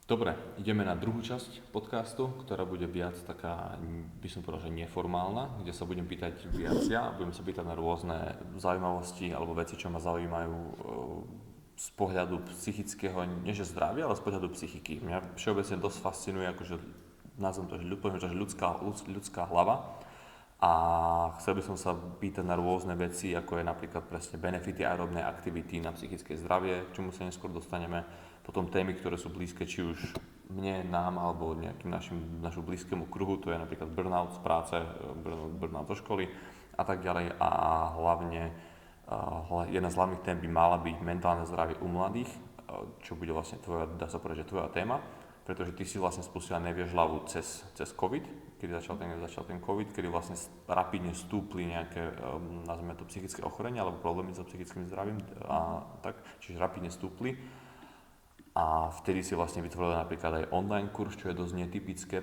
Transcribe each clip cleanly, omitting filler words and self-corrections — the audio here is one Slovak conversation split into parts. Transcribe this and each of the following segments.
Dobre, ideme na druhú časť podcastu, ktorá bude viac taká, by som povedal, že neformálna, kde sa budem pýtať viac ja a budem sa pýtať na rôzne zaujímavosti alebo veci, čo ma zaujímajú z pohľadu psychického, nie že zdravia, ale z pohľadu psychiky. Mňa všeobecne dosť fascinuje, akože nazvem to, že ľudská hlava a chcel by som sa pýtať na rôzne veci, ako je napríklad presne benefity aerobnej aktivity na psychické zdravie, k čomu sa neskôr dostaneme. Potom témy, ktoré sú blízke či už mne, nám alebo nejakým našu blízkému kruhu, to je napríklad burnout z práce, burnout zo školy a tak ďalej. A hlavne jedna z hlavných tém by mala byť mentálne zdravie u mladých, čo bude vlastne tvoja, dá sa povedať, že tvoja téma, pretože ty si vlastne spustila Nevieš hlavu cez COVID, kedy začal ten COVID, kedy vlastne rapidne stúpli nejaké, nazvime to, psychické ochorenia alebo problémy so psychickým zdravím a tak, čiže rapidne stúpli. A vtedy si vlastne vytvorila napríklad aj online kurz, čo je dosť netypické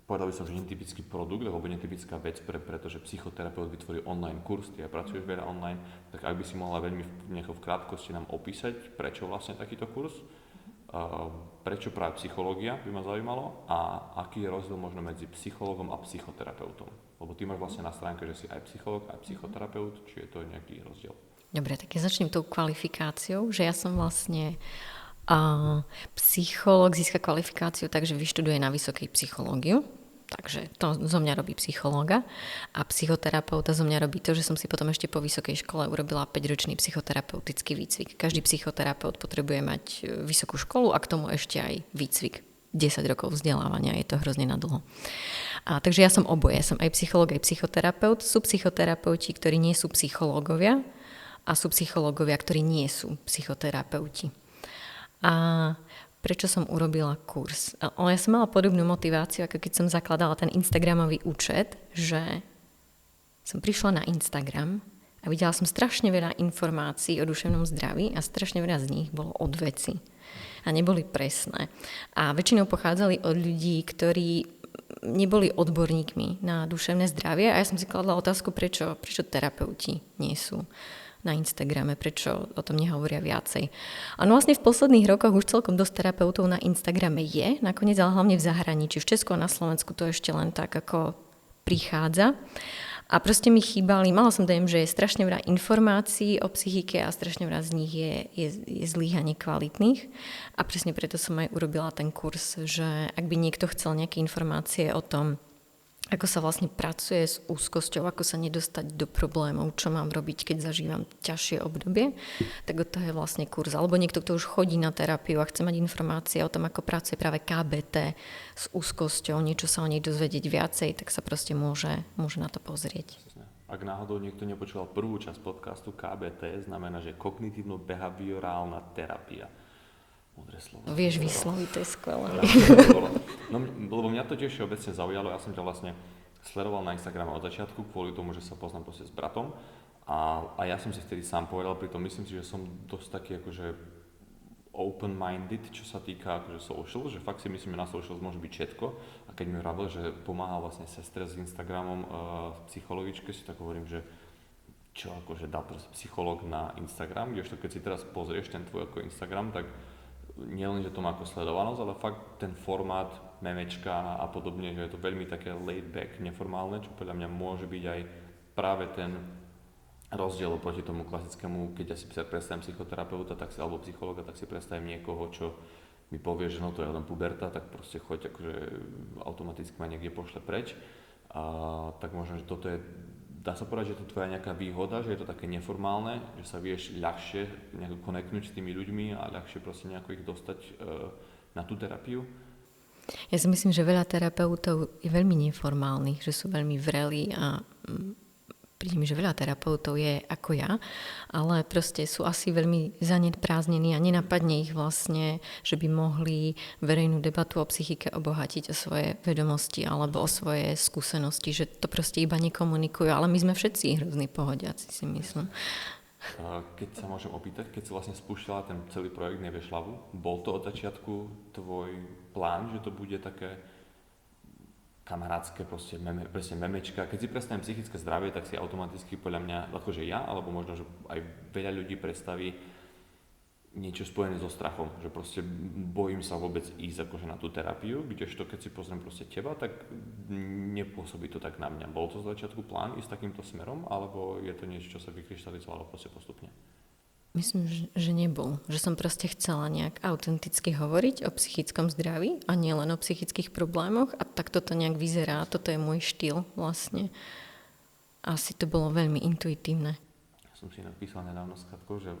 povedal by som, že netypický produkt, alebo netypická vec, pretože psychoterapeut vytvorí online kurz, ty aj pracuješ veľa online, tak ak by si mohla veľmi v krátkosti nám opísať, prečo vlastne takýto kurz, prečo práve psychológia by ma zaujímalo a aký je rozdiel možno medzi psychológom a psychoterapeutom. Lebo ty máš vlastne na stránke, že si aj psychológ, aj psychoterapeut, či je to nejaký rozdiel. Dobre, tak ja začnem tou kvalifikáciou, že ja som vlastne psychológ, získa kvalifikáciu, takže vyštuduje na vysokej psychológiu, takže to zo mňa robí psychológa a psychoterapeuta zo mňa robí to, že som si potom ešte po vysokej škole urobila 5-ročný psychoterapeutický výcvik. Každý psychoterapeut potrebuje mať vysokú školu a k tomu ešte aj výcvik. 10 rokov vzdelávania, je to hrozne nadlho. Takže ja som oboje, som aj psychológ, aj psychoterapeut. Sú psychoterapeuti, ktorí nie sú psychológovia a sú psychológovia, ktorí nie sú psychoterapeuti. A prečo som urobila kurz? Ja som mala podobnú motiváciu, ako keď som zakladala ten Instagramový účet, že som prišla na Instagram a videla som strašne veľa informácií o duševnom zdraví a strašne veľa z nich bolo od veci. A neboli presné. A väčšinou pochádzali od ľudí, ktorí neboli odborníkmi na duševné zdravie a ja som si kladla otázku, prečo terapeuti nie sú na Instagrame, prečo o tom nehovoria viacej. A no vlastne v posledných rokoch už celkom dosť terapeutov na Instagrame je, nakoniec ale hlavne v zahraničí. V Česku a na Slovensku to ešte len tak ako prichádza. A proste mi chýbali, mala som dojem, že je strašne veľa informácií o psychike a strašne veľa z nich je zlých a nekvalitných. A presne preto som aj urobila ten kurz, že ak by niekto chcel nejaké informácie o tom, ako sa vlastne pracuje s úzkosťou, ako sa nedostať do problémov, čo mám robiť, keď zažívam ťažšie obdobie, tak to je vlastne kurz. Alebo niekto, kto už chodí na terapiu a chce mať informácie o tom, ako pracuje práve KBT s úzkosťou, niečo sa o nej dozvedieť viacej, tak sa proste môže na to pozrieť. Ak náhodou niekto nepočúval prvú časť podcastu KBT, znamená, že kognitívno-behaviorálna terapia. Múdre slovo. Vieš vysloviť, to je skvelé. No, lebo mňa to tiež obecne zaujalo, ja som ťa vlastne sledoval na Instagrame od začiatku kvôli tomu, že sa poznám proste s bratom a ja som si vtedy sám povedal, pritom myslím si, že som dosť taký akože open-minded, čo sa týka akože social, že fakt si myslím, že na social môže byť všetko a keď mi hovoril, že pomáhal vlastne sestre s Instagramom psychologičke, si tak hovorím, že čo akože dal proste psychológ na Instagram, kdežto keď si teraz pozrieš ten tvoj ako Instagram, tak nielen, že to má ako sledovanosť, ale fakt ten formát memečka a podobne, že je to veľmi také laid back, neformálne, čo podľa mňa môže byť aj práve ten rozdiel oproti tomu klasickému, keď ja si predstavím psychoterapeuta alebo psychologa, tak si predstavím niekoho, čo mi povie, že no to je len puberta, tak proste choď akože automaticky ma niekde pošle preč. Tak možno, že toto je, dá sa povedať, že to je tvoja nejaká výhoda, že je to také neformálne, že sa vieš ľahšie nejako koneknúť s tými ľuďmi a ľahšie proste nejako ich dostať na tú terapiu? Ja si myslím, že veľa terapeutov je veľmi neformálnych, že sú veľmi vrelí a príde mi, že veľa terapeutov je ako ja, ale proste sú asi veľmi zaneprázdnení a nenapadne ich vlastne, že by mohli verejnú debatu o psychike obohatiť o svoje vedomosti alebo o svoje skúsenosti, že to proste iba nekomunikujú, ale my sme všetci hrozní pohodiaci, si myslím. Keď sa môžem opýtať, keď si vlastne spúšťala ten celý projekt Nevieš hlavu, bol to od začiatku tvoj plán, že to bude také kamarátske proste memečka. Keď si predstavím psychické zdravie, tak si automaticky podľa mňa, akože ja, alebo možno, že aj veľa ľudí predstaví niečo spojené so strachom, že proste bojím sa vôbec ísť akože na tú terapiu, kdežto keď si pozriem proste teba, tak nepôsobí to tak na mňa. Bol to z začiatku plán ísť takýmto smerom, alebo je to niečo, čo sa vykryštalizovalo proste postupne? Myslím, že nebol. Že som proste chcela nejak autenticky hovoriť o psychickom zdraví a nielen o psychických problémoch a tak toto nejak vyzerá. Toto je môj štýl vlastne. Asi to bolo veľmi intuitívne. Som si napísal nedávno s Katkou, že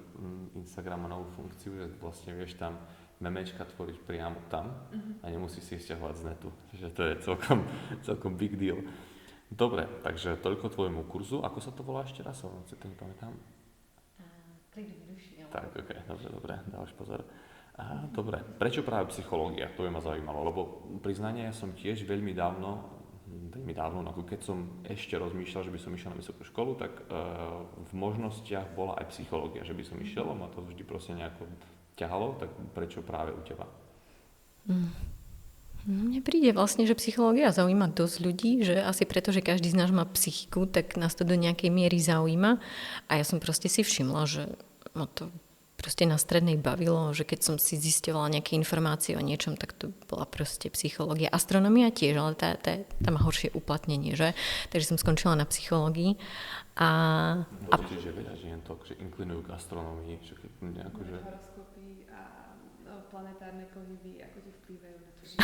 Instagram má novú funkciu, že vlastne vieš tam memečka tvoriť priamo tam a nemusíš si ich stiahovať z netu. Čiže to je celkom big deal. Dobre, takže toľko tvojmu kurzu. Ako sa to volá ešte raz? Si to nepamätám. Príliv duši. Tak, ok, dobre, dávaš pozor. Dobre, prečo práve psychológia? To by ma zaujímalo, lebo priznanie, ja som tiež veľmi dávno, ako keď som ešte rozmýšľal, že by som išiel na vysokú školu, tak v možnostiach bola aj psychológia, že by som išiel, a ma to vždy proste nejako ťahalo, tak prečo práve u teba? Mne príde vlastne, že psychológia zaujíma dosť ľudí, že asi preto, že každý z nás má psychiku, tak nás to do nejakej miery zaujíma a ja som proste si všimla, že ma to proste na strednej bavilo, že keď som si zisťovala nejaké informácie o niečom, tak to bola proste psychológia. Astronomia tiež, ale tá má horšie uplatnenie, že? Takže som skončila na psychológii. Určite, že veľa žien to, že inklinujú k astronómii, že keď nejako, že... Horoskopy a planetárne pohyby, ako ti vplývajú na to, že...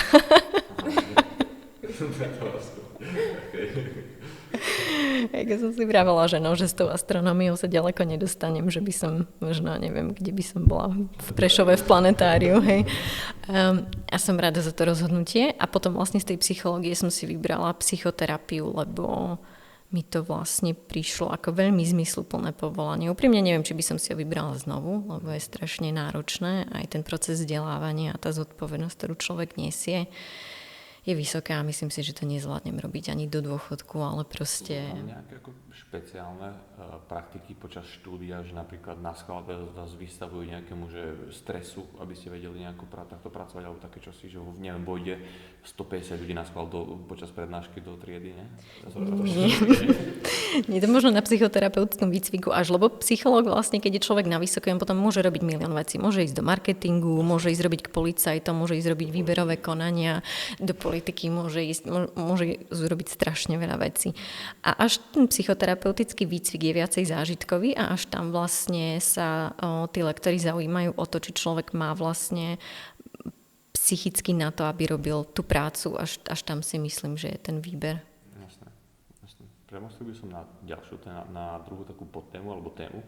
Keď som si vravela, že s tou astronómiou sa ďaleko nedostanem, že by som možno, neviem, kde by som bola v Prešove v planetáriu, hej. A som rada za to rozhodnutie a potom vlastne z tej psychológie som si vybrala psychoterapiu, lebo mi to vlastne prišlo ako veľmi zmysluplné povolanie. Úprimne neviem, či by som si ho vybrala znovu, lebo je strašne náročné. Aj ten proces vzdelávania a tá zodpovednosť, ktorú človek nesie, je vysoká a myslím si, že to nezvládnem robiť ani do dôchodku, ale proste... Mám nejaké ako špeciálne praktiky počas štúdia, že napríklad na schvál vás vystavujú nejakému že stresu, aby ste vedeli nejako takto pracovať, alebo také čosi, že neviem, vojde 150 ľudí na schvál počas prednášky do triedy, nie? Nie, to možno na psychoterapeutickom výcviku až, lebo psychológ vlastne, keď je človek na vysokom, potom môže robiť milión vecí. Môže ísť do marketingu, môže ísť robiť k policajtom, môže ísť robiť výberové konania, do politiky môže urobiť strašne veľa vecí. A až ten psychoterapeutický výcvik je viacej zážitkový a až tam vlastne sa tí lektori zaujímajú o to, či človek má vlastne psychicky na to, aby robil tú prácu. Až tam si myslím, že je ten výber. Jasné. Premostil by som na ďalšiu, na druhú takú podtému alebo tému.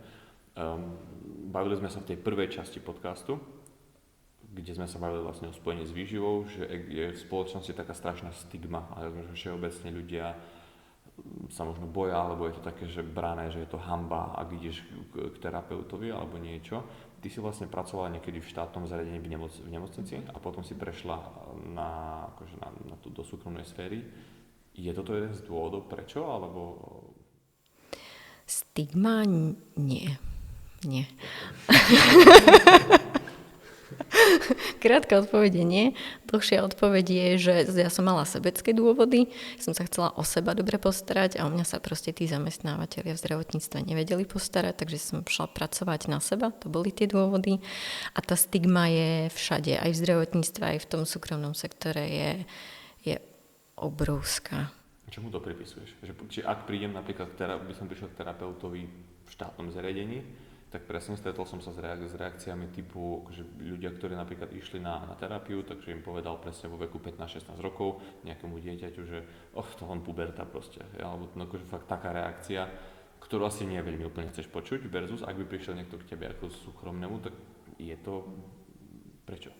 Bavili sme sa v tej prvej časti podcastu, kde sme sa bavili vlastne o spojení s výživou, že je v spoločnosti taká strašná stigma, ale že všeobecne ľudia sa možno boja, alebo je to také, že brané, že je to hanba, ak ideš k terapeutovi alebo niečo. Ty si vlastne pracovala niekedy v štátnom zariadení v nemocnici a potom si prešla na tú do súkromnej sféry. Je toto jeden z dôvodov, prečo, alebo... Stigma? Nie. Krátka odpoveď je nie. Dlhšia odpoveď je, že ja som mala sebecké dôvody, som sa chcela o seba dobre postarať a o mňa sa proste tí zamestnávateľia v zdravotníctve nevedeli postarať, takže som šla pracovať na seba, to boli tie dôvody. A tá stigma je všade, aj v zdravotníctve, aj v tom súkromnom sektore je obrovská. Čomu to pripisuješ? Či ak prídem napríklad, by som prišiel k terapeutovi v štátnom zariadení, tak presne stretol som sa s reakciami typu, že ľudia, ktorí napríklad išli na terapiu, takže im povedal presne vo veku 15-16 rokov nejakému dieťaťu, že to len puberta proste. Alebo akože fakt taká reakcia, ktorú asi nie veľmi úplne chceš počuť, versus ak by prišiel niekto k tebe ako súkromnému, tak je to... Prečo?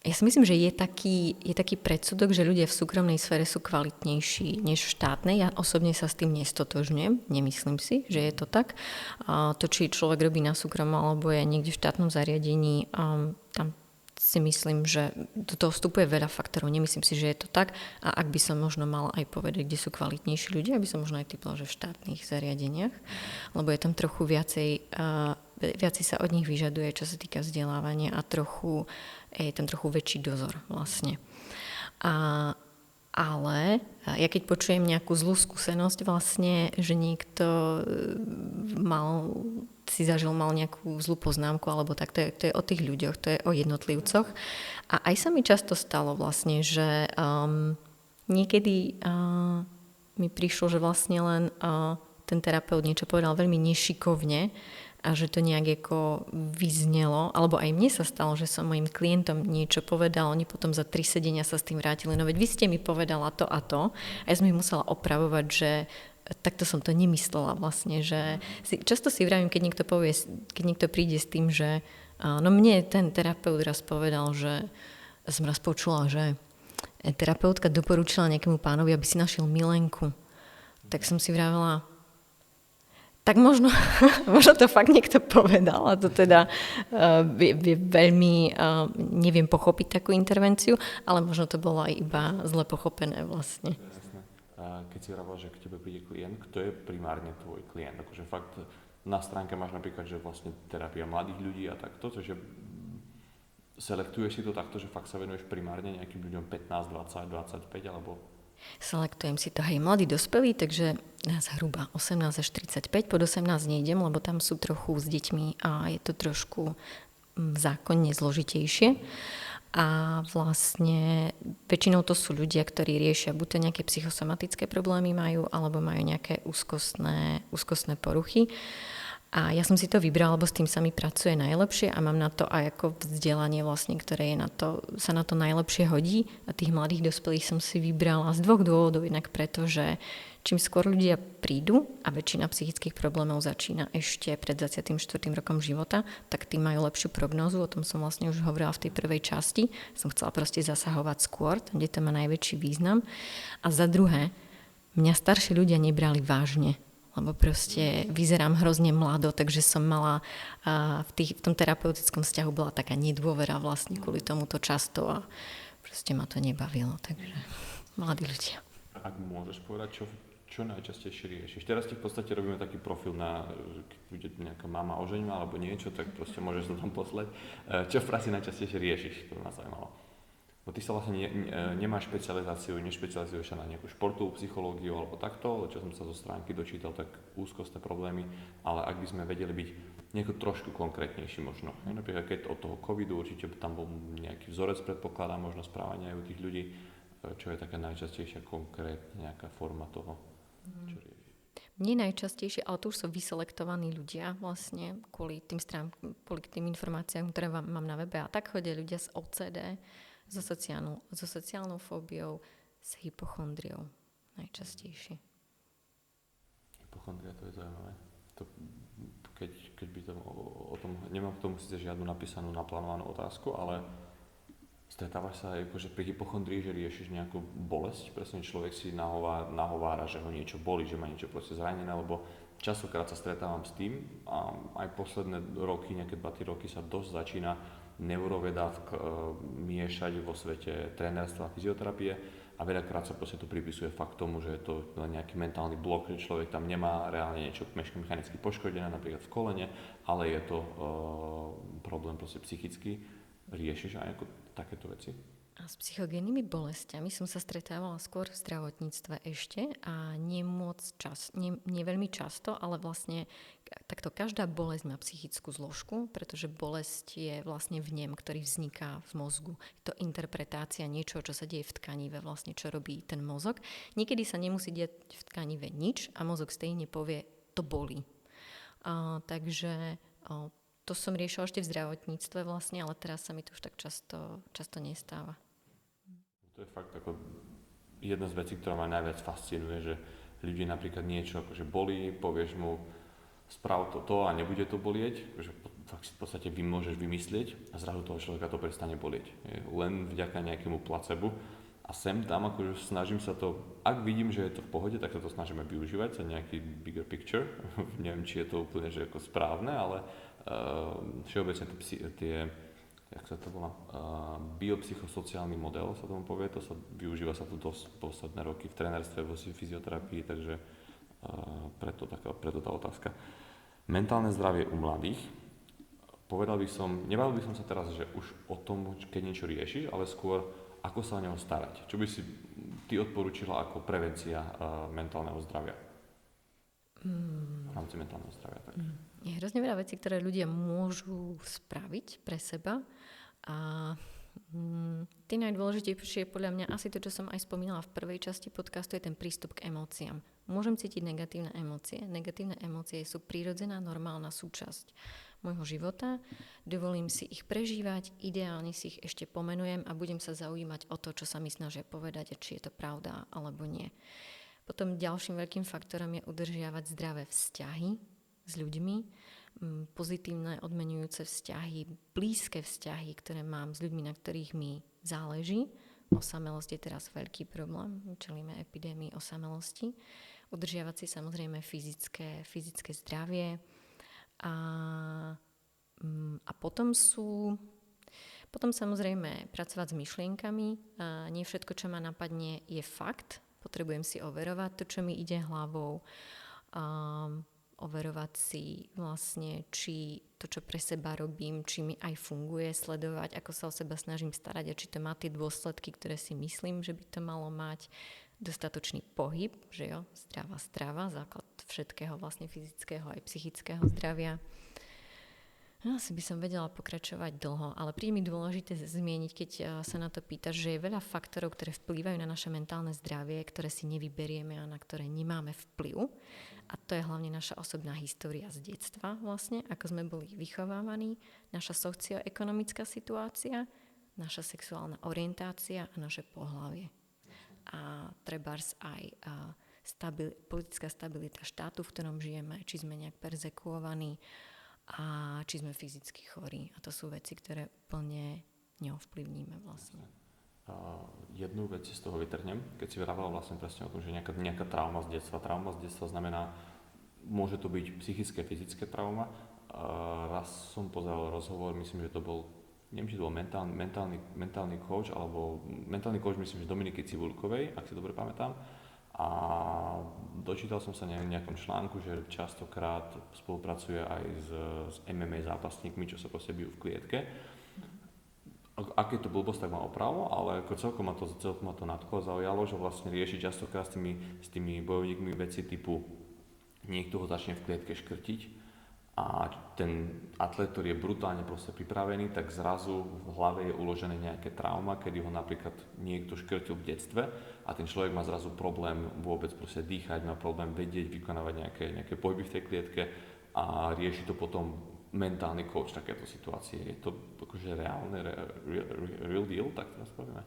Ja si myslím, že je taký predsudok, že ľudia v súkromnej sfére sú kvalitnejší než v štátnej. Ja osobne sa s tým nestotožňujem. Nemyslím si, že je to tak. To, či človek robí na súkromnom alebo je niekde v štátnom zariadení, tam si myslím, že do toho vstupuje veľa faktorov. Nemyslím si, že je to tak. A ak by som možno mala aj povedať, kde sú kvalitnejší ľudia, by som možno aj typla, že v štátnych zariadeniach. Lebo je tam trochu viacej sa od nich vyžaduje, čo sa týka vzdelávania a je tam trochu väčší dozor vlastne. Ale ja keď počujem nejakú zlú skúsenosť vlastne, že niekto mal nejakú zlú poznámku alebo tak, to je o tých ľuďoch, to je o jednotlivcoch. A aj sa mi často stalo vlastne, že niekedy mi prišlo, že vlastne len ten terapeut niečo povedal veľmi nešikovne a že to nejak ako vyznelo, alebo aj mne sa stalo, že som mojim klientom niečo povedal, oni potom za 3 sedenia sa s tým vrátili, no veď vy ste mi povedala to a to a ja som ich musela opravovať, že takto som to nemyslela vlastne, že často si vravím, keď niekto príde s tým, že no mne ten terapeut raz povedal, že som raz počula, že terapeutka doporučila nejakému pánovi, aby si našiel milenku, tak som si vravela, tak možno to fakt niekto povedal a to teda veľmi neviem pochopiť takú intervenciu, ale možno to bolo aj iba zle pochopené vlastne. Jasné. Keď si hovorila, že k tebe príde klient, kto je primárne tvoj klient? Akože fakt na stránke máš napríklad, že vlastne terapia mladých ľudí a takto, takže selektuješ si to takto, že fakt sa venuješ primárne nejakým ľuďom 15, 20, 25 alebo... Selektujem si to, hej, mladí dospelí, takže zhruba 18 až 35, pod 18 nejdem, lebo tam sú trochu s deťmi a je to trošku zákonne zložitejšie. A vlastne väčšinou to sú ľudia, ktorí riešia buď to nejaké psychosomatické problémy majú, alebo majú nejaké úzkostné poruchy. A ja som si to vybrala, lebo s tým sa mi pracuje najlepšie a mám na to aj ako vzdelanie vlastne, ktoré sa na to najlepšie hodí. A tých mladých dospelých som si vybrala z 2 dôvodov. Jednak preto, že čím skôr ľudia prídu a väčšina psychických problémov začína ešte pred 24. rokom života, tak tým majú lepšiu prognózu. O tom som vlastne už hovorila v tej prvej časti. Som chcela proste zasahovať skôr, kde to má najväčší význam. A za druhé, mňa starší ľudia nebrali vážne. Lebo proste vyzerám hrozne mlado, takže som mala v tom terapeutickom vzťahu bola taká nedôvera vlastne kvôli tomuto často a proste ma to nebavilo, takže mladí ľudia. Ak môžeš povedať, čo najčastejšie riešiš? Teraz ti v podstate robíme taký profil na, keď bude nejaká mama oženila alebo niečo, tak proste môžeš to tam poslať. Čo v práci najčastejšie riešiš? To ma zaujímalo. Bo ty sa vlastne nemáš špecializáciu, nešpecializuješ sa na nejakú športovú psychológiu alebo takto, čo som sa zo stránky dočítal, tak úzkostné problémy, ale ak by sme vedeli byť nejako trošku konkrétnejší možno. Napríklad keď od toho covidu určite tam bol nejaký vzorec, predpokladá možno správania aj u tých ľudí, čo je taká najčastejšia konkrétne nejaká forma toho, čo rieši. Mne najčastejšie, ale to už sú vyselektovaní ľudia vlastne kvôli tým informáciám, ktoré mám na webe a tak chodia ľudia z OCD, so sociálnou fóbiou, s hypochondriou najčastejšie. Hypochondria, to je zaujímavé. Keď by to o tom, nemám k tomu síce žiadnu napísanú, naplánovanú otázku, ale stretávaš sa aj akože pri hypochondrii, že riešiš nejakú bolesť, presne človek si nahovára, že ho niečo bolí, že má niečo proste zranené, lebo častokrát sa stretávam s tým a aj posledné roky, nejaké 2-3 roky sa dosť začína neuroveda miešať vo svete trénerstva a fyzioterapie a veľakrát sa proste to pripisuje fakt tomu, že je to len nejaký mentálny blok, že človek tam nemá reálne niečo mechanicky poškodené, napríklad v kolene, ale je to problém proste psychický. Riešiš aj ako takéto veci? A s psychogénnymi bolestiami som sa stretávala skôr v zdravotníctve ešte a nie veľmi často, ale vlastne takto každá bolesť má psychickú zložku, pretože bolesť je vlastne vnem, ktorý vzniká v mozgu. Je to interpretácia niečoho, čo sa deje v tkanive, vlastne čo robí ten mozog. Niekedy sa nemusí diať v tkanive nič a mozog stejne povie, to bolí. Takže to som riešila ešte v zdravotníctve vlastne, ale teraz sa mi to už tak často nestáva. To je fakt ako jedna z vecí, ktorá ma najviac fascinuje, že ľudí napríklad niečo akože bolí, povieš mu sprav to a nebude to bolieť, že fakt si v podstate môžeš vymyslieť a zrazu toho človeka to prestane bolieť. Len vďaka nejakému placebu a sem tam akože snažím sa to, ak vidím, že je to v pohode, tak sa to snažíme využívať za nejaký bigger picture. Neviem, či je to úplne že ako správne, ale všeobecne tie jak sa to volá, biopsychosociálny model sa tomu povie, využíva sa to dosť posledné roky v trénerstve, vo fyzioterapii, takže preto tá otázka. Mentálne zdravie u mladých, nebavil by som sa teraz, že už o tom, keď niečo riešiš, ale skôr ako sa o neho starať? Čo by si ty odporúčila ako prevencia mentálneho zdravia? V rámci mentálneho zdravia. Tak. Je hrozne veľa vecí, ktoré ľudia môžu spraviť pre seba a tým najdôležitejšie je podľa mňa asi to, čo som aj spomínala v prvej časti podcastu, je ten prístup k emóciám. Môžem cítiť negatívne emócie. Negatívne emócie sú prírodzená, normálna súčasť môjho života. Dovolím si ich prežívať, ideálne si ich ešte pomenujem a budem sa zaujímať o to, čo sa mi snažia povedať a či je to pravda alebo nie. Potom ďalším veľkým faktorom je udržiavať zdravé vzťahy s ľuďmi, pozitívne odmenujúce vzťahy, blízke vzťahy, ktoré mám s ľuďmi, na ktorých mi záleží. Osamelosť je teraz veľký problém, čelíme epidémii osamelosti. Udržiavať si samozrejme fyzické zdravie a potom samozrejme pracovať s myšlienkami. Nie všetko, čo ma napadne, je fakt. Potrebujem si overovať to, čo mi ide hlavou. Overovať si vlastne, či to, čo pre seba robím, či mi aj funguje, sledovať, ako sa o seba snažím starať a či to má tie dôsledky, ktoré si myslím, že by to malo mať. Dostatočný pohyb, že jo, zdravá strava, základ všetkého vlastne fyzického aj psychického zdravia. Asi by som vedela pokračovať dlho, ale príde mi dôležité zmieniť, keď sa na to pýtaš, že je veľa faktorov, ktoré vplývajú na naše mentálne zdravie, ktoré si nevyberieme a na ktoré nemáme vplyv. A to je hlavne naša osobná história z detstva vlastne, ako sme boli vychovávaní, naša socioekonomická situácia, naša sexuálna orientácia a naše pohlavie. A trebárs aj politická stabilita štátu, v ktorom žijeme, či sme nejak perzekuovaní, a či sme fyzicky chorí. A to sú veci, ktoré úplne neovplyvníme vlastne. Jednu vec z toho vytrhnem, keď si vravala vlastne presne o tom, že nejaká trauma z detstva. Trauma z detstva znamená, môže to byť psychické, fyzické trauma. Raz som pozeral rozhovor, myslím, že to bol, neviem, či to bol mentálny coach, alebo mentálny coach, myslím, že Dominiky Cibulkovej, ak si dobre pamätám. A dočítal som sa v nejakom článku, že častokrát spolupracuje aj s MMA zápasníkmi, čo sa proste bijú v klietke. Ak je to blbosť, tak mám opravo, ale ako celkom ma to nadchlo, zaujalo, že vlastne rieši častokrát s tými bojovníkmi veci typu niekto ho začne v klietke škrtiť a ten atlet, ktorý je brutálne proste pripravený, tak zrazu v hlave je uložené nejaké trauma, kedy ho napríklad niekto škrtil v detstve a ten človek má zrazu problém vôbec proste dýchať, má problém vedieť, vykonávať nejaké pohyby v tej klietke a rieši to potom mentálny coach takéto situácie. Je to akože reálne, real deal, tak to spravíme?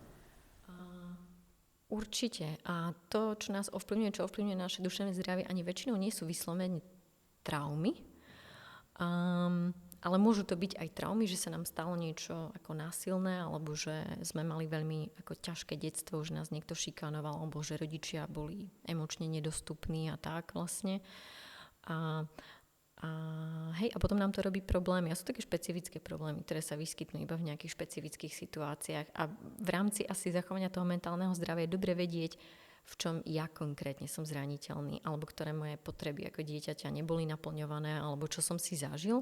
Určite. A to, čo nás ovplyvňuje, čo ovplyvňuje naše duševné zdravie, ani väčšinou nie sú vyslovene traumy, ale môžu to byť aj traumy, že sa nám stalo niečo ako násilné, alebo že sme mali veľmi ako ťažké detstvo, že nás niekto šikanoval, alebo že rodičia boli emočne nedostupní a tak vlastne. A potom nám to robí problémy. A sú také špecifické problémy, ktoré sa vyskytnú iba v nejakých špecifických situáciách. A v rámci asi zachovania toho mentálneho zdravia je dobre vedieť, v čom ja konkrétne som zraniteľný, alebo ktoré moje potreby ako dieťaťa neboli naplňované, alebo čo som si zažil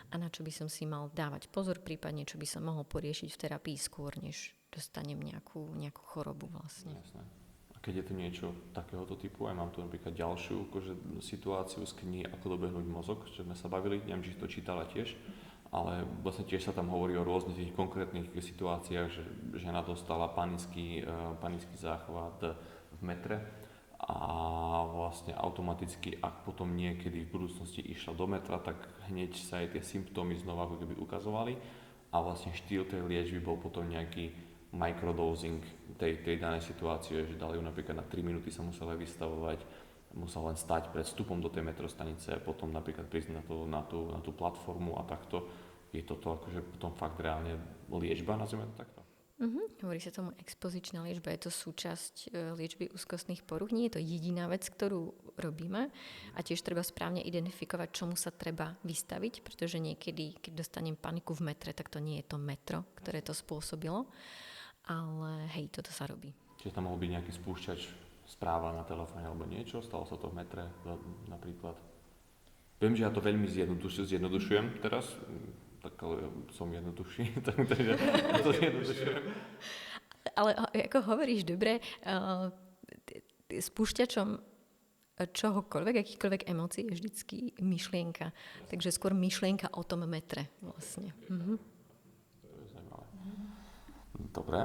a na čo by som si mal dávať pozor, prípadne čo by som mohol poriešiť v terapii skôr, než dostanem nejakú chorobu vlastne. Jasné. A keď je to niečo takéhoto typu, aj mám tu napríklad ďalšiu situáciu z knihy Ako dobehnúť mozog, čo sme sa bavili, neviem, či to čítala tiež, ale vlastne tiež sa tam hovorí o rôznych tých konkrétnych situáciách, že žena dostala panický záchvat v metre a vlastne automaticky, ak potom niekedy v budúcnosti išla do metra, tak hneď sa aj tie symptómy znova ako keby ukazovali a vlastne štýl tej liečby bol potom nejaký microdosing tej danej situácie, že dali ju napríklad na 3 minúty sa musela vystavovať, musel len stať pred vstupom do tej metrostanice, potom napríklad prísť na tú platformu a takto. Je toto akože potom fakt reálne liečba, nazvime to takto? Hovorí sa tomu expozičná liečba, je to súčasť liečby úzkostných poruch. Nie je to jediná vec, ktorú robíme a tiež treba správne identifikovať, čomu sa treba vystaviť, pretože niekedy, keď dostanem paniku v metre, tak to nie je to metro, ktoré to spôsobilo, ale hej, toto sa robí. Čiže tam mohol byť nejaký spúšťač správa na telefóne alebo niečo, stalo sa to v metre napríklad. Viem, že ja to veľmi zjednodušujem teraz, tak ale som jednoduchší, takže to zjednodušujem. ale ako hovoríš, dobre, spúšťačom čohokoľvek, akýchkoľvek emócií je vždycky myšlienka. Takže skôr myšlienka o tom metre vlastne. To je zaujímavé. Dobre,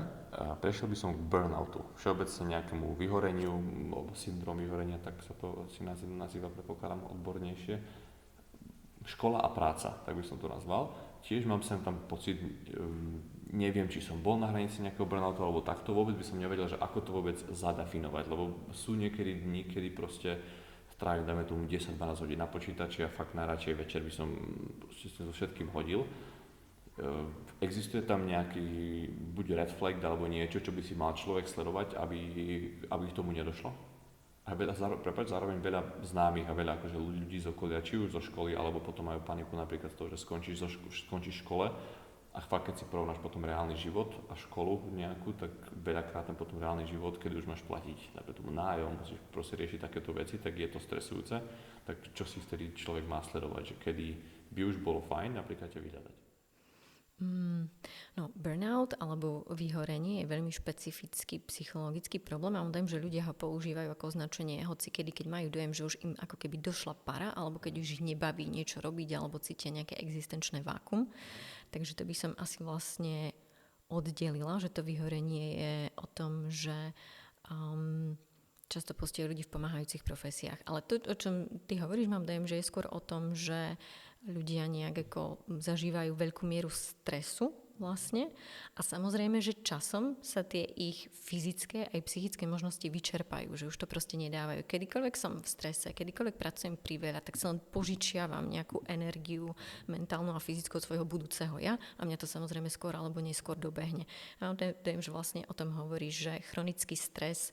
prešiel by som k burnoutu. Všeobecne nejakému vyhoreniu, alebo syndrom vyhorenia, tak sa to si nazýva, predpokladám, odbornejšie. Škola a práca, tak by som to nazval. Tiež mám sem tam pocit, neviem, či som bol na hranici nejakého burnoutu, alebo takto, vôbec by som nevedel, že ako to vôbec zadefinovať, lebo sú niekedy dni, kedy proste strávim, dajme tomu 10-12 hodín na počítači a fakt najradšej večer by som proste so všetkým hodil. Existuje tam nejaký buď red flag alebo niečo, čo by si mal človek sledovať, aby k tomu nedošlo? A zároveň veľa známych a veľa akože ľudí z okolia, či už zo školy, alebo potom majú paniku napríklad z toho, že skončíš v škole a fakt, keď si porovnáš potom reálny život a školu nejakú, tak veľakrát ten potom reálny život, keď už máš platiť napríklad tomu nájom, musíš proste riešiť takéto veci, tak je to stresujúce. Tak čo si vtedy človek má sledovať, že kedy by už bolo fajn napríklad ťa vyhľadať? No, burnout alebo vyhorenie je veľmi špecifický psychologický problém a že ľudia ho používajú ako označenie hoci kedy, keď majú dojem, že už im ako keby došla para alebo keď už ich nebaví niečo robiť alebo cítia nejaké existenčné vákum. Takže to by som asi vlastne oddelila, že to vyhorenie je o tom, že často postihujú ľudí v pomáhajúcich profesiách. Ale to, o čom ty hovoríš, mám dojem, že je skôr o tom, že ľudia nejak ako zažívajú veľkú mieru stresu vlastne a samozrejme, že časom sa tie ich fyzické aj psychické možnosti vyčerpajú, že už to proste nedávajú. Kedykoľvek som v strese, kedykoľvek pracujem priveľa, tak sa len požičiavam nejakú energiu mentálnu a fyzickú od svojho budúceho ja a mňa to samozrejme skôr alebo neskôr dobehne. A viem, že vlastne o tom hovoríš, že chronický stres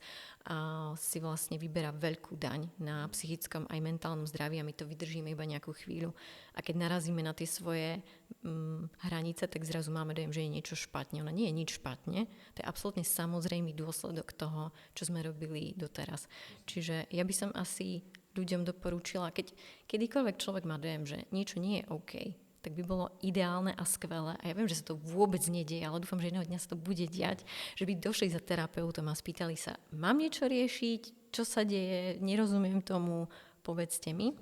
si vlastne vyberá veľkú daň na psychickom aj mentálnom zdraví a my to vydržíme iba nejakú chvíľu. A keď narazíme na tie svoje hranice, tak zrazu máme dojem, že je niečo špatne. Ono nie je nič špatne. To je absolútne samozrejmý dôsledok toho, čo sme robili doteraz. Čiže ja by som asi ľuďom doporučila, keď kedykoľvek človek má dojem, že niečo nie je OK, tak by bolo ideálne a skvelé. A ja viem, že sa to vôbec nedieje, ale dúfam, že jedného dňa sa to bude diať, že by došli za terapeutom a spýtali sa, mám niečo riešiť, čo sa deje, nerozumiem tomu, povedzte mi.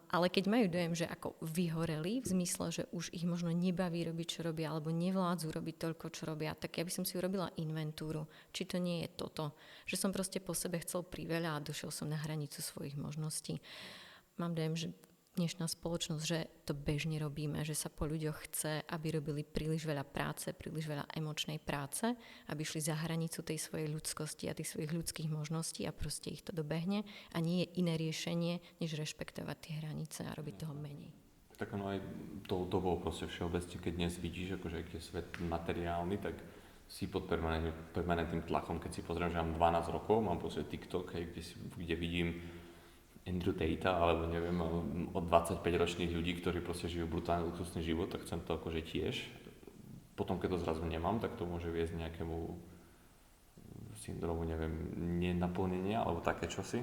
Ale keď majú dojem, že ako vyhoreli, v zmysle, že už ich možno nebaví robiť, čo robia, alebo nevládzu robiť toľko, čo robia, tak ja by som si urobila inventúru, či to nie je toto. Že som proste po sebe chcel priveľa a došiel som na hranicu svojich možností. Mám dojem, že dnešná spoločnosť, že to bežne robíme, že sa po ľuďoch chce, aby robili príliš veľa práce, príliš veľa emočnej práce, aby šli za hranicu tej svojej ľudskosti a tých svojich ľudských možností a proste ich to dobehne a nie je iné riešenie, než rešpektovať tie hranice a robiť toho menej. Tak ono aj tou dobou proste všeobecne, keď dnes vidíš, akože aký je svet materiálny, tak si pod permanentným tlakom, keď si pozriem, že mám 12 rokov, mám proste TikTok, kde vidím Andrew Tate, alebo neviem, od 25-ročných ľudí, ktorí proste žijú brutálne luxusný život, tak chcem to akože tiež. Potom, keď to zrazu nemám, tak to môže viesť nejakému syndromu, neviem, nenaplnenia, alebo také čosi.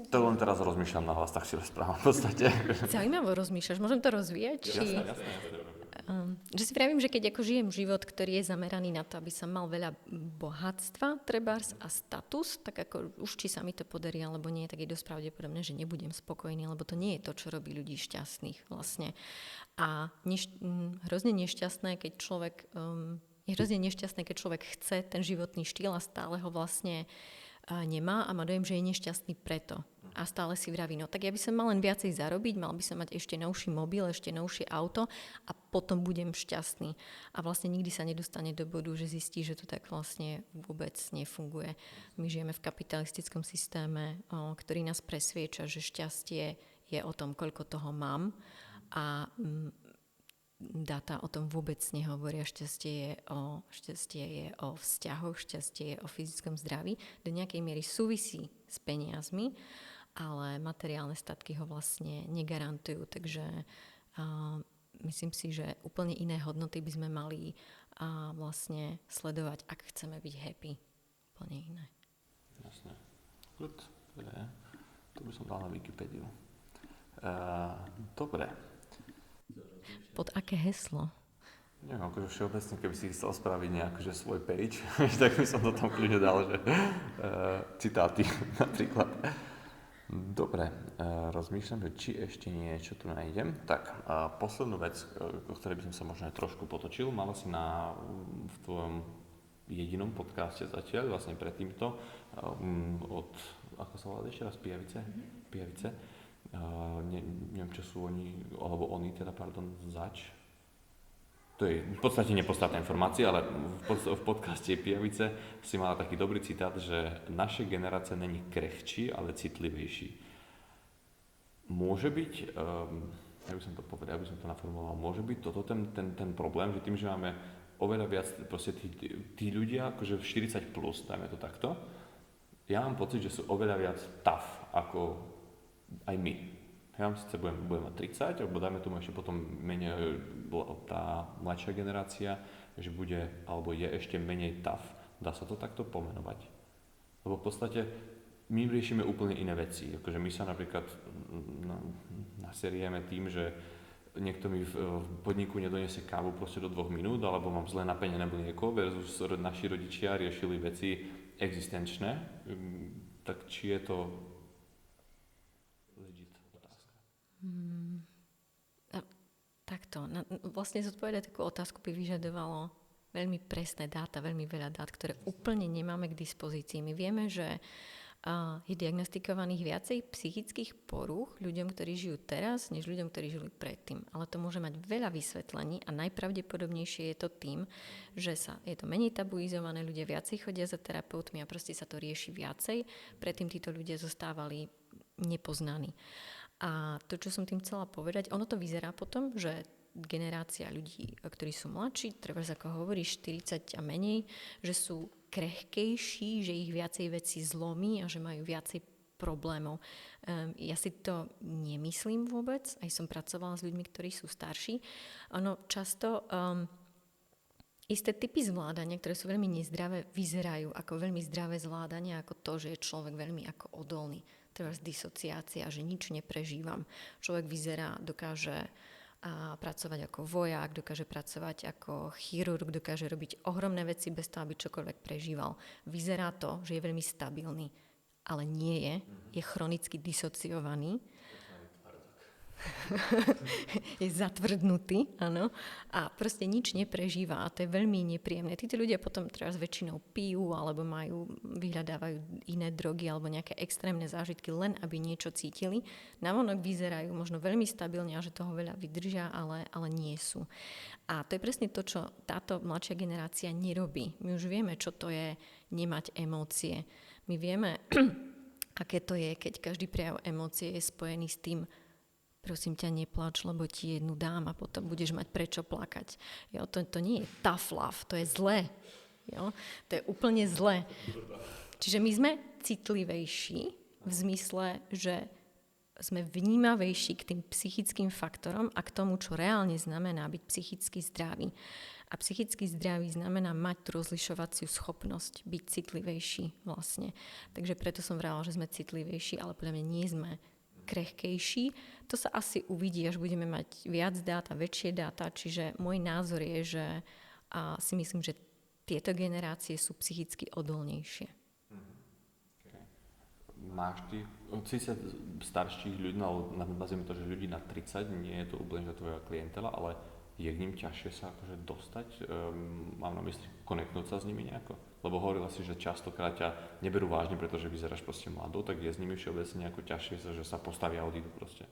To len teraz rozmýšľam na hlas, tak si rozprávam v podstate. Zaujímavo rozmýšľaš, môžem to rozvíjať? Jasné. Že si pravím, že keď ako žijem život, ktorý je zameraný na to, aby som mal veľa bohatstva, trebárs a status, tak ako už či sa mi to podarí alebo nie, tak je dosť pravdepodobné, že nebudem spokojný, lebo to nie je to, čo robí ľudí šťastných vlastne. A hrozne nešťastné, keď človek chce ten životný štýl a stále ho vlastne nemá a má dojem, že je nešťastný preto. A stále si vraví, no tak ja by som mal len viacej zarobiť, mal by som mať ešte novší mobil, ešte novšie auto a potom budem šťastný. A vlastne nikdy sa nedostane do bodu, že zistí, že to tak vlastne vôbec nefunguje. My žijeme v kapitalistickom systéme, ktorý nás presvieča, že šťastie je o tom, koľko toho mám a dáta o tom vôbec nehovoria. Šťastie je o vzťahoch, šťastie je o fyzickom zdraví. Do nejakej miery súvisí s peniazmi, ale materiálne statky ho vlastne negarantujú. Takže myslím si, že úplne iné hodnoty by sme mali vlastne sledovať, ak chceme byť happy. Úplne iné. Jasné. Good. To by som dal na Wikipédiu. Dobre. Pod aké heslo? Neviem, akože všeobecne, keby si chcel spraviť nejaký že svoj page, tak by som to tam kľudne dal, že citáty napríklad. Dobre, rozmýšľam, že či ešte niečo tu nájdem. Tak, poslednú vec, o ktorej by som sa možno trošku potočil, mala si v tvojom jedinom podcaste zatiaľ, vlastne pred týmto, od, ako sa volá ešte raz, Pijavice. Neviem, čo sú oni, alebo oni teda, pardon, zač. To je v podstate nepodstatná informácia, ale v podcaste Pijavice si mala taký dobrý citát, že naša generácia není krehčí, ale citlivejší. Môže byť, jak by som to povedal, jak by som to naformuloval, môže byť toto ten problém, že tým, že máme oveľa viac, proste tí ľudia, akože v 40 plus, dajme to takto, ja mám pocit, že sú oveľa viac tough ako aj my. Ja síce budem mať 30, alebo dajme tomu ešte potom menej tá mladšia generácia, že bude, alebo je ešte menej tough. Dá sa to takto pomenovať? Lebo v podstate my riešime úplne iné veci. Akože my sa napríklad naserieme tým, že niekto mi v podniku nedoniesie kávu proste do 2 minút, alebo mám zlé napenené mlieko versus naši rodičia riešili veci existenčné. Tak či je to legit otázka? Takto. Vlastne zodpovedať takú otázku by vyžadovalo veľmi presné dáta, veľmi veľa dát, ktoré úplne nemáme k dispozícii. My vieme, že je diagnostikovaných viacej psychických porúch ľuďom, ktorí žijú teraz, než ľuďom, ktorí žili predtým. Ale to môže mať veľa vysvetlení a najpravdepodobnejšie je to tým, že je to menej tabuizované, ľudia viacej chodia za terapeutmi a proste sa to rieši viacej. Predtým títo ľudia zostávali nepoznaní. A to, čo som tým chcela povedať, ono to vyzerá potom, že generácia ľudí, ktorí sú mladší, treba ako hovorí 40 a menej, že sú krehkejší, že ich viacej veci zlomí a že majú viacej problémov. Ja si to nemyslím vôbec, aj som pracovala s ľuďmi, ktorí sú starší. Ono často isté typy zvládania, ktoré sú veľmi nezdravé, vyzerajú ako veľmi zdravé zvládanie, ako to, že je človek veľmi ako odolný. Treba disociácia, že nič neprežívam. Človek dokáže pracovať ako vojak, dokáže pracovať ako chirurg, dokáže robiť ohromné veci bez toho, aby čokoľvek prežíval. Vyzerá to, že je veľmi stabilný, ale nie je. Je chronicky disociovaný. Je zatvrdnutý, áno. A proste nič neprežíva a to je veľmi nepríjemné. Títo ľudia potom teraz väčšinou pijú alebo vyhľadávajú iné drogy alebo nejaké extrémne zážitky, len aby niečo cítili. Navonok vyzerajú možno veľmi stabilne a že toho veľa vydržia, ale nie sú. A to je presne to, čo táto mladšia generácia nerobí. My už vieme, čo to je nemať emócie. My vieme, aké to je, keď každý prejav emócie je spojený s tým, prosím ťa, neplač, lebo ti jednu dám a potom budeš mať prečo plakať. Jo, to nie je tough love, to je zlé. Jo? To je úplne zlé. Čiže my sme citlivejší v zmysle, že sme vnímavejší k tým psychickým faktorom a k tomu, čo reálne znamená byť psychicky zdravý. A psychicky zdravý znamená mať tú rozlišovaciu schopnosť, byť citlivejší vlastne. Takže preto som vrala, že sme citlivejší, ale podľa mňa nie sme krehkejší. To sa asi uvidí, až budeme mať viac dáta, väčšie dáta, čiže môj názor je, že si myslím, že tieto generácie sú psychicky odolnejšie. Okay. Máš ty, síce starších ľudí, no nazvime to, že ľudí na 30, nie je to úplne že tvoja klientela, ale je k ním ťažšie sa akože dostať? Mám na mysli konektnúť sa s nimi nejako? Lebo hovorila si, že častokrát ťa neberú vážne, pretože vyzeráš proste mladou, tak je s nimi všeobecne nejako ťažšie, že sa postavia a odídu proste.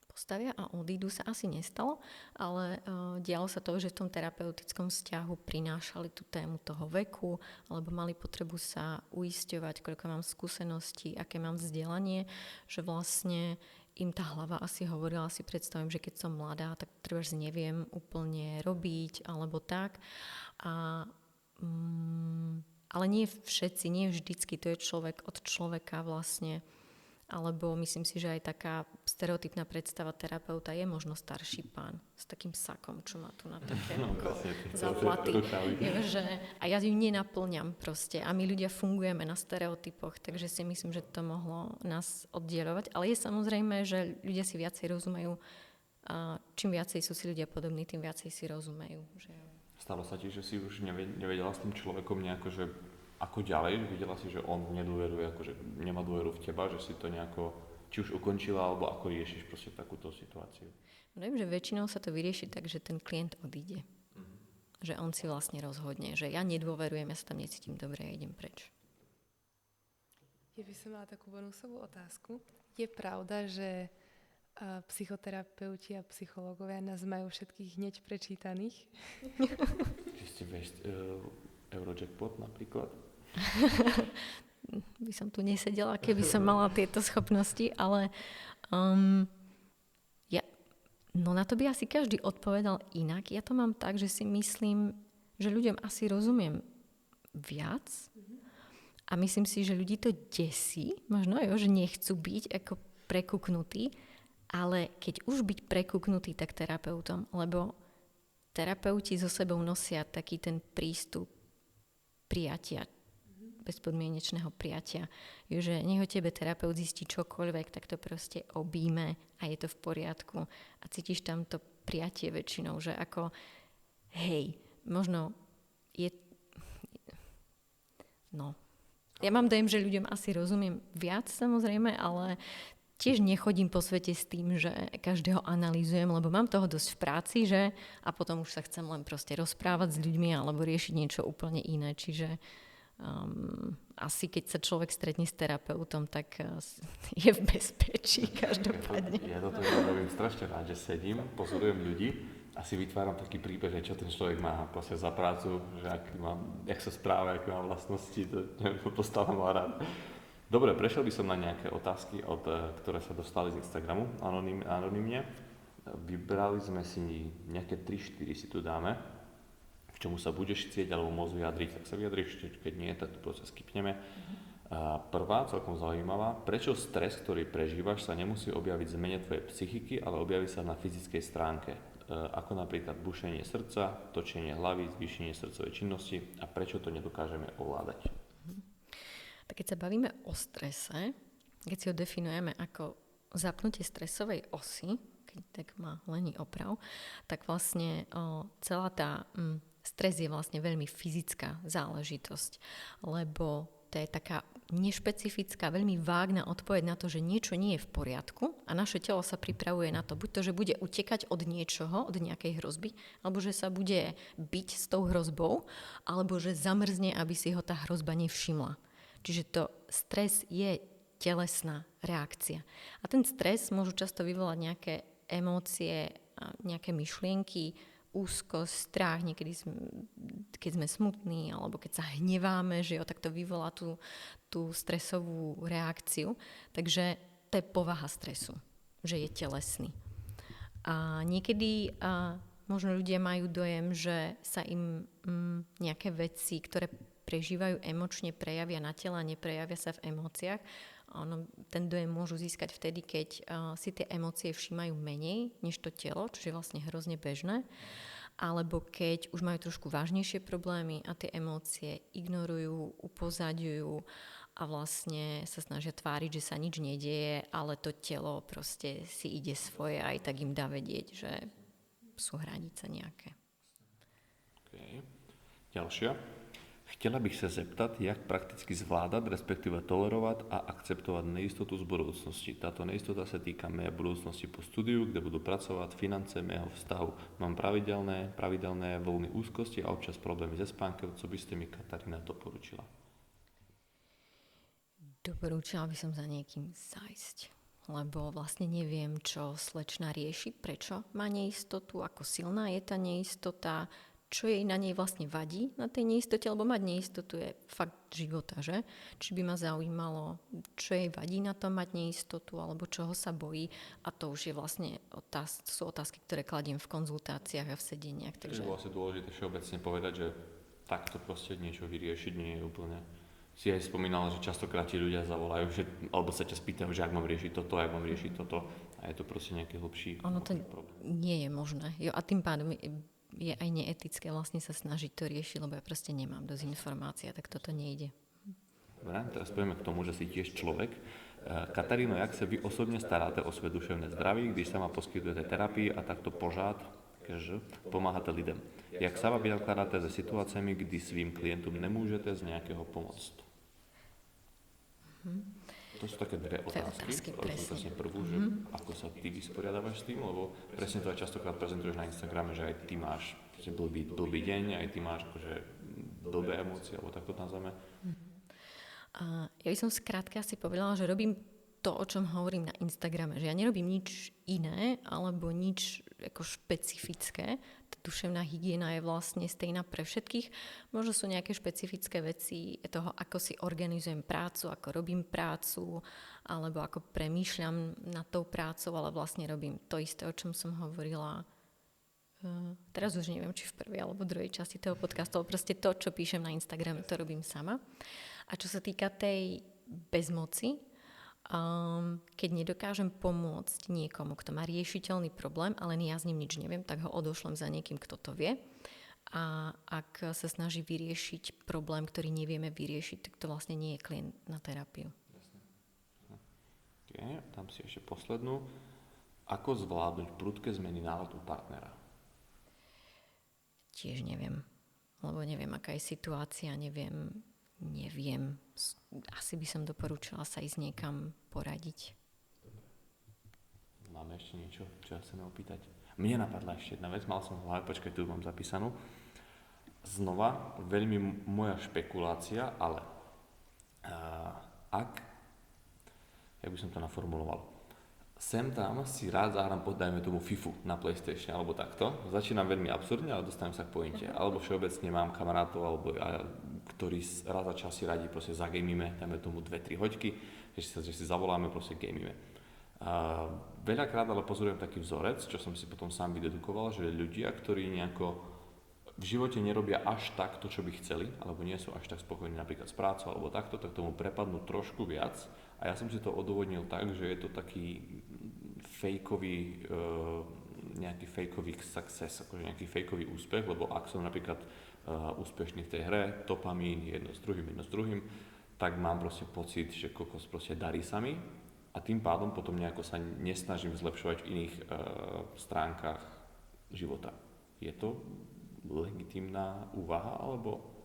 Postavia a odídu sa asi nestalo, ale dialo sa to, že v tom terapeutickom vzťahu prinášali tú tému toho veku, alebo mali potrebu sa uisťovať, koľko mám skúseností, aké mám vzdelanie, že vlastne im tá hlava asi hovorila, si predstavím, že keď som mladá, tak trebárs neviem úplne robiť, alebo tak. Ale nie všetci, nie vždycky, to je človek od človeka vlastne. Alebo myslím si, že aj taká stereotypná predstava terapeuta je možno starší pán s takým sakom, čo má tu na také záplaty. A ja ju nenaplňam proste. A my ľudia fungujeme na stereotypoch, takže si myslím, že to mohlo nás oddielovať. Ale je samozrejme, že ľudia si viacej rozumejú a čím viacej sú si ľudia podobní, tým viacej si rozumejú. Že... Stalo sa ti, že si už nevedela s tým človekom nejako, že ako ďalej? Videla si, že on nedôveruje, akože nemá dôveru v teba, že si to nejako či už ukončila, alebo ako riešiš proste takúto situáciu? Viem, že väčšinou sa to vyrieši tak, že ten klient odíde. Že on si vlastne rozhodne, že ja nedôverujem, ja sa tam necítim dobre, ja idem preč. Ja by som mala takú bonusovú otázku. Je pravda, že psychoterapeuti a psychológovia nás majú všetkých hneď prečítaných? Či ste Eurojackpot napríklad? By som tu nesedela, keby som mala tieto schopnosti, ale no na to by asi každý odpovedal inak. Ja to mám tak, že si myslím, že ľuďom asi rozumiem viac a myslím si, že ľudí to desí, možno že nechcú byť ako prekuknutí, ale keď už byť prekuknutý, tak terapeutom, lebo terapeuti so sebou nosia taký ten prístup prijatia, bezpodmienečného prijatia. Že nech o tebe terapeut zistí čokoľvek, tak to proste obíme a je to v poriadku. A cítiš tam to prijatie väčšinou, že ako hej, možno je... No. Ja mám dojem, že ľuďom asi rozumiem viac samozrejme, ale tiež nechodím po svete s tým, že každého analýzujem, lebo mám toho dosť v práci, že a potom už sa chcem len proste rozprávať s ľuďmi alebo riešiť niečo úplne iné. Čiže asi keď sa človek stretne s terapeutom, tak je v bezpečí každopádne. Ja toto robím strašne rád, že sedím, pozorujem ľudí a si vytváram taký príbeh, že čo ten človek má proste za prácu, že jak sa správa, aké má vlastnosti, to stále má rád. Dobre, prešiel by som na nejaké otázky, ktoré sa dostali z Instagramu anonymne. Vybrali sme si nejaké 3-4 si tu dáme, k čomu sa budeš chcieť alebo môcť vyjadriť, tak sa vyjadriš, keď nie, tak to proste skipneme. Prvá, celkom zaujímavá, prečo stres, ktorý prežívaš, sa nemusí objaviť v zmene tvojej psychiky, ale objaví sa na fyzickej stránke, ako napríklad bušenie srdca, točenie hlavy, zvýšenie srdcovej činnosti a prečo to nedokážeme ovládať. Tak keď sa bavíme o strese, keď si ho definujeme ako zapnutie stresovej osy, keď tak má Leni oprav, tak vlastne celá tá stres je vlastne veľmi fyzická záležitosť, lebo to je taká nešpecifická, veľmi vágna odpoveď na to, že niečo nie je v poriadku a naše telo sa pripravuje na to, buď to, že bude utekať od niečoho, od nejakej hrozby, alebo že sa bude biť s tou hrozbou, alebo že zamrzne, aby si ho tá hrozba nevšimla. Čiže to stres je telesná reakcia. A ten stres môžu často vyvolať nejaké emócie, nejaké myšlienky, úzkosť, strach, niekedy keď sme smutní alebo keď sa hneváme, že tak to vyvolá tú stresovú reakciu. Takže to je povaha stresu, že je telesný. A niekedy možno ľudia majú dojem, že sa im nejaké veci, ktoré prežívajú emočne, prejavia na tele a neprejavia sa v emóciách. Ten dojem môžu získať vtedy, keď si tie emócie všímajú menej než to telo, čo je vlastne hrozne bežné. Alebo keď už majú trošku vážnejšie problémy a tie emócie ignorujú, upozaďujú a vlastne sa snažia tváriť, že sa nič nedieje, ale to telo proste si ide svoje a aj tak im dá vedieť, že sú hranice nejaké. Okay. Ďalšia. Chtěla bych se zeptat, jak prakticky zvládat, respektive tolerovat a akceptovat nejistotu z budoucnosti. Táto neistota se týká mé budoucnosti po studiu, kde budu pracovat, finance mého vztahu. Mám pravidelné vlny úzkosti a občas problémy se spánkem. Co byste mi, Katarína, doporučila? Doporučila by som za niekým zájsť, lebo vlastne neviem, čo slečna rieši, prečo má neistotu, ako silná je tá neistota, čo jej na nej vlastne vadí na tej neistote, lebo mať neistotu je fakt života, že? Či by ma zaujímalo, čo jej vadí na tom mať neistotu, alebo čoho sa bojí. A to už je vlastne sú otázky, ktoré kladiem v konzultáciách a v sedeniach. Takže bolo asi dôležité všeobecne povedať, že takto proste niečo vyriešiť nie je úplne... Si aj spomínala, že častokrát ti ľudia zavolajú, alebo sa ťa spýtajú, že ak mám riešiť toto, ak mám riešiť toto. A je to proste nejaký hlbší problém. Nie je možné. A tým pádom je aj neetické vlastne sa snažiť to riešiť, lebo ja proste nemám dosť informácií, tak toto nejde. Dobre, teraz poďme k tomu, že si tiež človek. Kataríno, jak se vy osobně staráte o své duševné zdraví, když sama poskytujete terapii a takto pomáháte lidem? Jak sama vynakladáte se situacemi, kdy svým klientům nemůžete z nějakého pomoct? To sú také dve otázky. Presne prvú, že ako sa ty vysporiadávaš s tým, lebo presne to aj častokrát prezentuješ na Instagrame, že aj ty máš blbý deň, aj ty máš akože blbé emócie, alebo tak to nazveme. Ja by som skrátke asi povedala, že robím to, o čom hovorím na Instagrame, že ja nerobím nič iné, alebo nič ako špecifické. Tá duševná hygiena je vlastne stejná pre všetkých. Možno sú nejaké špecifické veci toho, ako si organizujem prácu, ako robím prácu, alebo ako premýšľam nad tou prácou, ale vlastne robím to isté, o čom som hovorila. Teraz už neviem, či v prvej alebo druhej časti toho podcastu, ale proste to, čo píšem na Instagrame, to robím sama. A čo sa týka tej bezmoci, keď nedokážem pomôcť niekomu, kto má riešiteľný problém, ale ja s ním nič neviem, tak ho odošlem za niekým, kto to vie. A ak sa snaží vyriešiť problém, ktorý nevieme vyriešiť, tak to vlastne nie je klient na terapiu. Okay, tam si ešte poslednú. Ako zvládnuť prudké zmeny náladu partnera? Tiež neviem, lebo neviem, aká je situácia, neviem. Asi by som doporučila sa ísť niekam poradiť. Máme ešte niečo, čo ja chceme opýtať? Mne napadla ešte jedna vec, mal som v hlave, počkaj, tu mám zapísanú. Znova, veľmi moja špekulácia, ale jak by som to naformuloval? Sem tam si rád zahrám, dajme tomu FIFU na PlayStation alebo takto. Začínam veľmi absurdne, ale dostanem sa k pointe. Alebo všeobecne mám kamarátov, ktorí raz za čas si radi proste zagamíme, dajme tomu 2-3 hoďky, že si zavoláme, proste gamíme. Veľakrát ale pozorujem taký vzorec, čo som si potom sám vydedukoval, že ľudia, ktorí nejako v živote nerobia až tak to, čo by chceli, alebo nie sú až tak spokojní napríklad s prácou alebo takto, tak tomu prepadnú trošku viac. A ja som si to odôvodnil tak, že je to taký nejaký fejkový success, akože nejaký fejkový úspech, lebo ak som napríklad úspešný v tej hre, dopamín, jedno s druhým, tak mám proste pocit, že kokos proste darí sa mi a tým pádom potom nejako sa nesnažím zlepšovať v iných stránkach života. Je to legitímna úvaha, alebo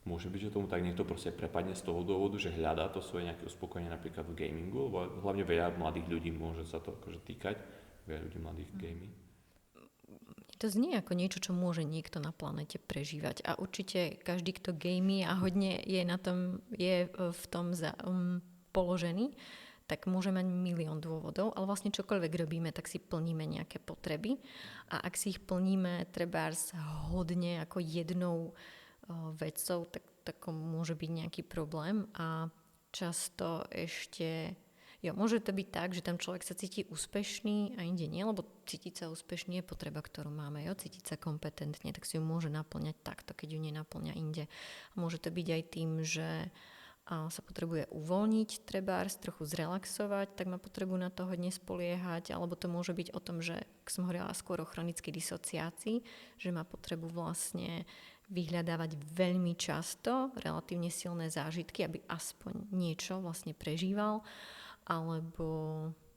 môže byť, že tomu tak niekto proste prepadne z toho dôvodu, že hľadá to svoje nejaké uspokojenie napríklad v gamingu, lebo hlavne veľa mladých ľudí môže sa to akože týkať, veľa ľudí mladých gaming. To znie ako niečo, čo môže niekto na planete prežívať a určite každý, kto gamí a hodne je v tom položený, tak môže mať milión dôvodov, ale vlastne čokoľvek robíme, tak si plníme nejaké potreby a ak si ich plníme trebárs hodne ako jednou vecou, tak môže byť nejaký problém a často ešte môže to byť tak, že tam človek sa cíti úspešný a inde nie, lebo cítiť sa úspešný je potreba, ktorú máme, cítiť sa kompetentne, tak si ju môže naplňať takto, keď ju nenaplňa inde. A môže to byť aj tým, že sa potrebuje uvoľniť, trebárs, trochu zrelaxovať, tak má potrebu na to hodne spoliehať, alebo to môže byť o tom, že, ak som hovorila skôr o chronickej disociácii, že má potrebu vlastne vyhľadávať veľmi často relatívne silné zážitky, aby aspoň niečo vlastne prežíval, alebo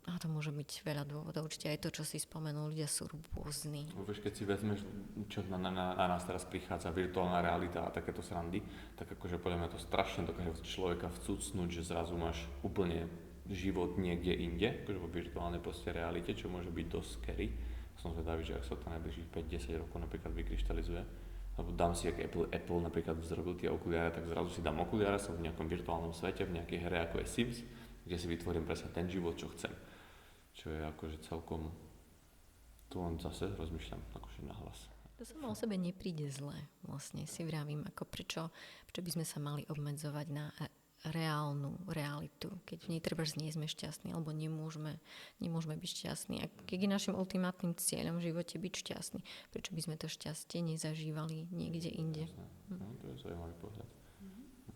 to môže byť veľa dôvodov, určite aj to, čo si spomenul, ľudia sú rôzni. Vieš, keď si vezmeš, čo na nás teraz prichádza virtuálna realita a takéto srandy, tak akože podľa mňa to strašne dokáže človeka vcucnúť, že zrazu máš úplne život niekde inde, akože vo virtuálnej proste realite, čo môže byť dosť scary. Som zvedavý, že ak sa to najbližších 5-10 rokov napríklad vykryštalizuje, alebo dám si, ak Apple napríklad zrobil tie okuliare, tak zrazu si dám okuliare, som v nejakom virtuálnom svete, v nejakej hre ako je Sims, kde si vytvorím presne ten život, čo chcem. Čo je akože celkom, tu len zase rozmýšľam akože nahlas. To samo o sebe nepríde zle, vlastne si vravím, ako prečo by sme sa mali obmedzovať na reálnu realitu, keď v nej trebárs nie sme šťastní, alebo nemôžeme byť šťastní. A keď je našim ultimátnym cieľom v živote byť šťastný, prečo by sme to šťastie nezažívali niekde inde? No, to je zaujímavý pohľad.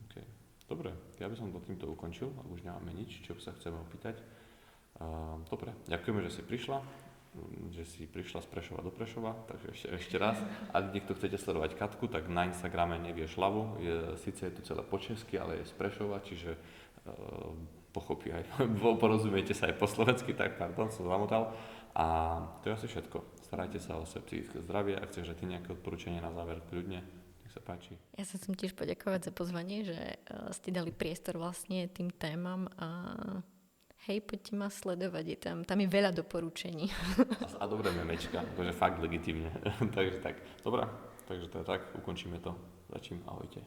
Okay. Dobre, ja by som to týmto ukončil, ak už nemáme nič, čo sa chceme opýtať. Dobre, ďakujeme, že si prišla z Prešova do Prešova, takže ešte raz. Ak niekto chcete sledovať Katku, tak na Instagrame Nevieš hlavu. Sice je to celé po česky, ale je z Prešova, čiže pochopí aj, porozumiete sa aj po slovensky, tak pardon, som zamotal. A to je asi všetko. Starajte sa o svoje psychické zdravie, ak chceš, že ty nejaké odporúčanie na záver, kľudne, nech sa páči. Ja sa chcem tiež poďakovať za pozvanie, že ste dali priestor vlastne tým témam a hej, poďte ma sledovať, tam je veľa doporučení. A dobré memečka, akože fakt legitívne. Takže tak, dobrá, takže to je tak, ukončíme to. Začím, ahojte.